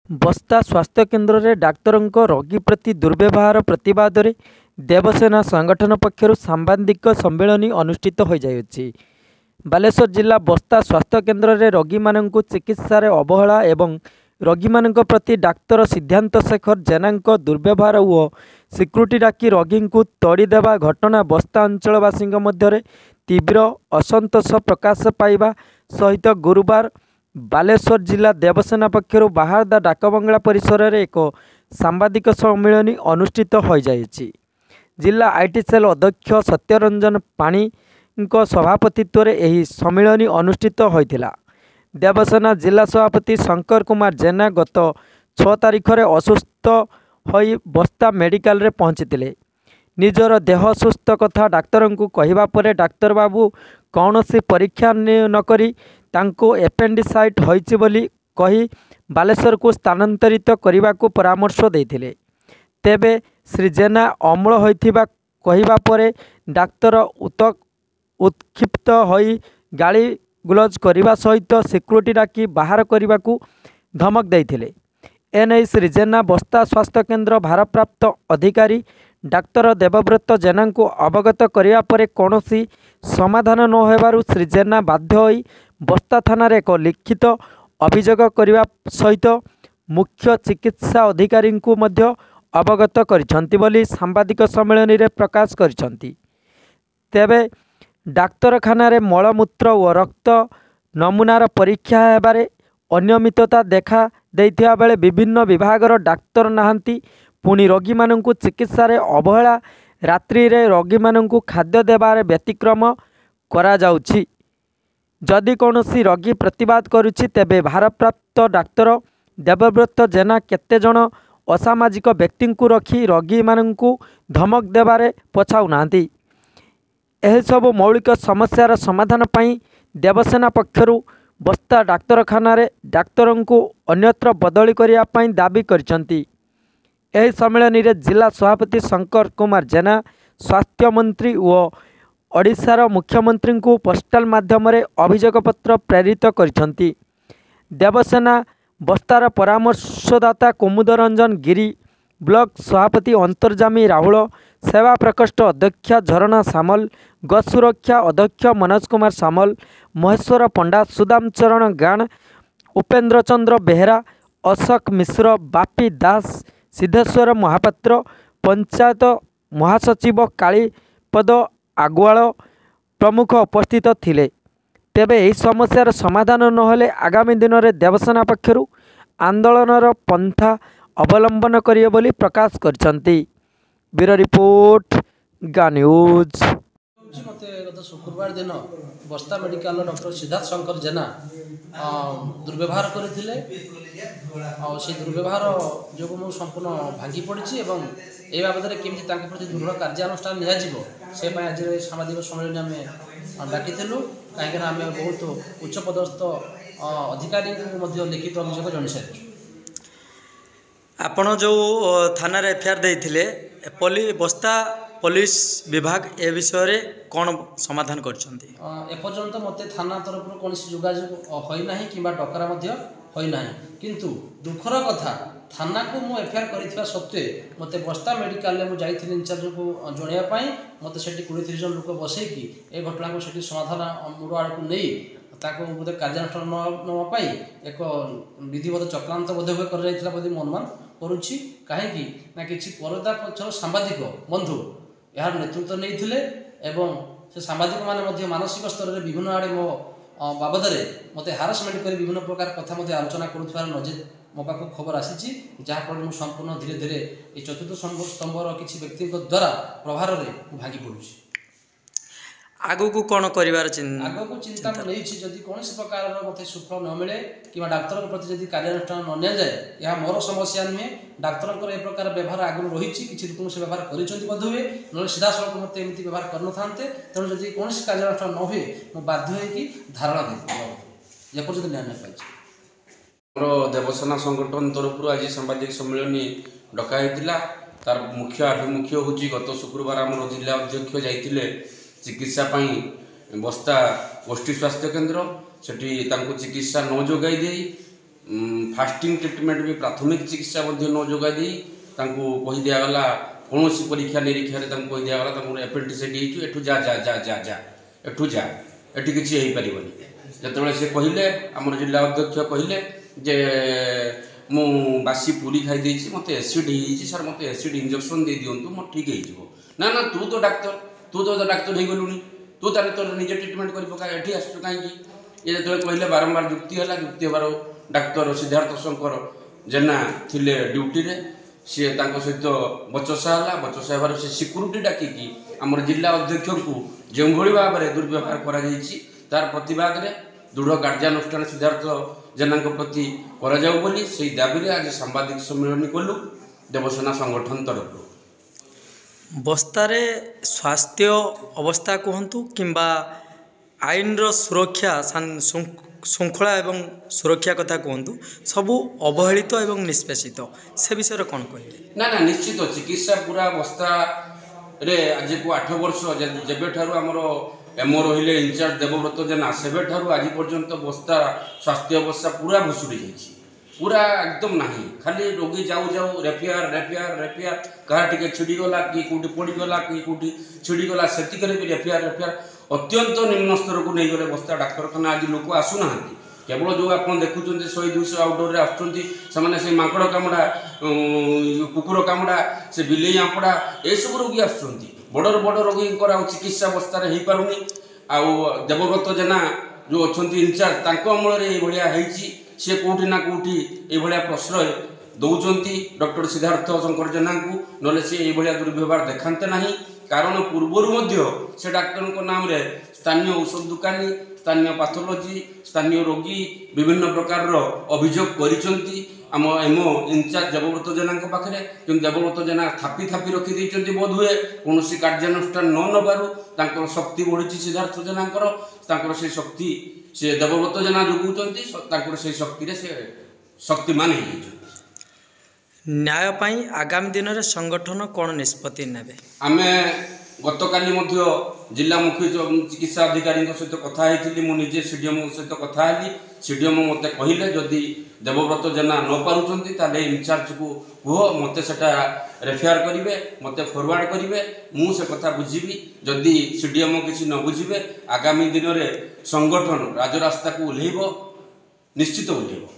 बस्ता स्वास्थ्य केन्द्र में डाक्तर रोगी प्रति दुर्व्यवहार प्रतिवाद में देवसेना संगठन पक्षर सांबादिक सम्मेलन अनुष्ठित हो जाइए। बालेश्वर जिला बस्ता स्वास्थ्य केन्द्र में रोगी मानक चिकित्सा अवहेला एवं रोगी मानक प्रति डाक्तर सिद्धांत शेखर जेना दुर्व्यवहार और सिक्यूरीटी डाकी रोगी को तड़ीदेवा घटना बस्ता अंचलवासी मध्य तीव्र असंतोष प्रकाश पाइबा सहित गुरुवार बालेश्वर जिला देवसेना पक्षर बाहारदा डाकबंगला परिसर में एक सांबादिक सम्मेलन अनुष्ठित हो जाइए। जिला आईटी सेल अध्यक्ष सत्यरंजन पाणी सभापतित्व में यह सम्मेलन अनुष्ठित होता। देवसेना जिला सभापति शंकर कुमार जेना गत 6 तारिख में असुस्थ हो बस्ता मेडिकल रे पहुँची निजर देह सुस्थ कथा डाक्तर को कहवा पर डाक्तर बाबू कौन सी परीक्षा नक एपेंडिसाइट होइछि बोली कही बालेश्वर को स्थानांतरित करने को परामर्श देते। तेबे श्री जेना अम्ल होइथिबा कहिबा परे डाक्तर उत्क्षिप्त होई गाली गुलज करने सहित सिक्यूरीटी डाकी बाहर करने को धमक देते। एने श्री जेना बस्ता स्वास्थ्य केन्द्र भारप्राप्त अधिकारी डाक्तर देवव्रत जेना को अवगत करने पर कौन समाधान न होबारु श्री जेना बाध्य होई बस्ता थाना एक लिखित अभियोग करने सहित मुख्य चिकित्सा अधिकारी को मध्य अवगत करिसेंति बोली सांबादिक सम्मेलन में प्रकाश करिसेंति। तेबे डाक्तरखाना रे मलमूत्र और रक्त नमूनार परीक्षा हेबारे अनियमितता देखा देइथिबा बेले विभिन्न विभागर डाक्तर नाहांती पुणी रोगी माननकु चिकित्सा रे अवहेला रात्रि रे रोगी माननकु खाद्य देबारे व्यतिक्रम करा जाउछि। जदि कौनसी रोगी प्रतिवाद करुछि तेबे भारप्राप्त डाक्तर देवव्रत जेना केते जन असामाजिक व्यक्ति को रखी रोगी माननकु धमक देबारे पछाउ नांती। एही सब मौलिक समस्यार समाधान पाई देवसेना पक्षरु बस्ता डाक्तरखाना रे डाक्तर को अन्यत्र बदली करिया पाई दाबी करिसेंति। एही सम्मेलन में जिला सभापति शंकर कुमार जेना स्वास्थ्य मंत्री और ओडिशार मुख्यमंत्री को पोस्टाल माध्यम अभियोग पत्र प्रेरित करिसेंति। देवसेना बस्तार परामर्शदाता कुमुद रंजन गिरी, ब्लॉक सभापति अंतर्जामी राहुल, सेवा प्रकोष्ठ अध्यक्ष झरणा सामल, गछ सुरक्षा अध्यक्ष मनोज कुमार सामल, महेश्वर पंडा, सुदाम चरण गाण, उपेन्द्र चंद्र बेहेरा, अशोक मिश्र, बापी दास, सिद्धेश्वर महापात्र, पंचायत महासचिव कालीपद आगुआल प्रमुख उपस्थित थिले। तेबे यह समस्यार समाधान नहले आगामी दिन में देवसेना पक्षरु आंदोलनर पंथा अवलंबन करिए बोली प्रकाश करछंती। ब्यूरो रिपोर्ट गा न्यूज। मते गत शुक्रवार दिन बस्ता मेडिकल डॉक्टर सिद्धार्थ शंकर जेना दुर्व्यवहार करथिले और से दुर्व्यवहार जो मु संपूर्ण भांगी पड़ी एवं ए बाबद केमती प्रति दृढ़ कार्यानुष्ठान नियाजिबो से आज सामाजिक सम्मेलन आम डाकिलु कहीं आम बहुत उच्च पदस्थ अधिकारी को लिखित अभियोग जन सारी। आपण जो थाना एफआईआर देइथिले बस्ता पुलिस विभाग ए विषय कौन समाधान करछंती? एपर्यंत मते थाना तरफ कौन जोगाजोग होना कि डकरा होना किंतु दुखर कथा थाना को मु एफआईआर करिथिबा सत्वे मते बस्ता मेडिकल में मुझे इंचार्ज को जनवाई मते सेठी 20-30 जन लोक बसैकी ए घटना को सेठी समाधान मूल आड़ को नहीं बोधे कार्यानुष्ठान नापी एक विधिवत चक्रांत बोध हुए कर अनुमान करुच्ची कहीं कि परदा पक्षर सांबादिक बंधु यार नेतृत्व नहीं एवं से सांबादिक माने मानसिक स्तर में विभिन्न आड़े मो बाबद मत हारासमेंट कर विभिन्न प्रकार कथा आलोचना करुवार नजर मो पाक खबर आसी जहाँफल मुझे संपूर्ण धीरे धीरे ये चतुर्थ स्तंभर किसी व्यक्ति द्वारा प्रभार में भांगी पड़ुछि। आगु को कौन करिवार आगु को चिंता नहीं जदि कौन प्रकार मत सुफल न मिले कि डाक्तर प्रति जदि कार्यानुष्ठान न नि जाए यह मोर समस्या नुहे डाक्तर ए प्रकार व्यवहार आगु रही किसी लोक से व्यवहार करें ना सीधा सड़क मत एमती व्यवहार कर ना तेणु जब कौन कार्यानुष्ठान न हुए मुझे बाध्य होगी धारणा दे जपर्यंत न्याय नहीं पाई। देवसेना संगठन तरफ आज सांबादिक सम्मेलन डकाई तार मुख्य आभिमुख्य हूँ गत शुक्रवार आम जिला अध्यक्ष जाइए चिकित्सा बस्ता गोष्ठी स्वास्थ्य केन्द्र सेठी चिकित्सा न जोगाई दे फास्टिंग ट्रिटमेंट भी प्राथमिक चिकित्सा न जोगाई कही दिगला कौन परीक्षा निरीक्षा कही दिगला एपेंडिसाइट एठू जा जा जा जा जा एठू जा एटी किसी हो पारन जो से कहले आम जिला अध्यक्ष कहले जे मु बासी पूरी खाई मत एसिड सर मत एसिड इंजेक्शन दे दिंतु मो ठीक हो ना ना तू तो डाक्तर हो गलुनी तू ताले तोर निजे ट्रिटमेंट कर पका एठी आसु काई ये जो कहले बारंबार जुक्ति है जुक्ति हबार डाक्तर सिद्धार्थ शंकर जेना थिले ड्यूटी रे सी सहित बचसा है बचसा हबार से सिक्यूरीटी डाकिकी आमर जिला अध्यक्ष को जो भाव में दुर्व्यवहार करा तार प्रतिवाद रे दृढ़ कार्यानुष्ठान सिद्धार्थ जेना प्रति से दाबी आज सांबादिक सम्मेलन कलु देवसेना संगठन तरफ बस्तारे स्वास्थ्य अवस्था कहतु किंबा आईन सुरक्षा श्रृंखला एवं सुरक्षा कथा कहतु सबू अवहेलित एवं निष्पेषित से विषय कौन कहे ना ना निश्चित चिकित्सा पूरा बस्ता रे आज को 8 वर्ष जेबे ठारू आमर एमओ रहिले इंचार्ज देवव्रत जेना सेबे ठारू आज पर्यंत बस्ता स्वास्थ्य अवस्था पूरा भुसुड़ी जाइए पूरा एकदम नहीं खाली रोगी जाऊ जाऊ रेफियार रेफियार रेफियार कहा टे छिड़गला कि कौटी पड़गला कि कौटी छिड़गला से भी रेफियार रेफियार अत्यंत निम्न स्तर को नहीं गले बस्ता डाक्तरखाना आज लोक आसुना केवल जो आप देखुं 100-200 आउटडोर आसुँच से माकड़ कामुड़ा कुकुर कामुड़ा से बिलेई आंपड़ा सब रोगी आसुँच बड़ बड़ रोगी चिकित्सा अवस्था हो पारुनी आउ देवव्रत जेना जो अच्छा इंचार्ज अमल ये सी कौटी ना कौटी ये प्रश्रय दौरान डॉक्टर सिद्धार्थ शंकर जेना को ना सी ये दुर्व्यवहार देखाते ना कारण पूर्वर से डाक्तर नाम रे स्थानीय औषध दुकानी स्थानीय पैथोलॉजी स्थानीय रोगी विभिन्न प्रकार अभियोग करिसेंती आम एमओ इंचार्ज देवव्रत जेना पाखे कि देवव्रत जेना थापी थापी रखी बोध हुए कौन कार्यानुष्ठान न नबारू शक्ति बढ़ी सिद्धार्थ जेना से शक्ति से देवव्रत जेना जोगाउं से शक्ति से शक्तिमान हो न्याय पाई आगामी दिन में संगठन कौन निष्पत्ति नेबे आमे गतकाली जिला मुख्य चिकित्सा अधिकारी सहित कथा मुझे सीडीएम सहित कथा सीडीएम मत कहले जदि देवव्रत जेना न पारुचंती ताले इंचार्ज को कह मत सेटा रेफेयर करेंगे मत फॉरवर्ड करेंगे मु से कथा बुझी जदि सीडीएम किसी न बुझे आगामी दिन में संगठन राजरास्ता को ओह्लैब निश्चित ओह्लैब।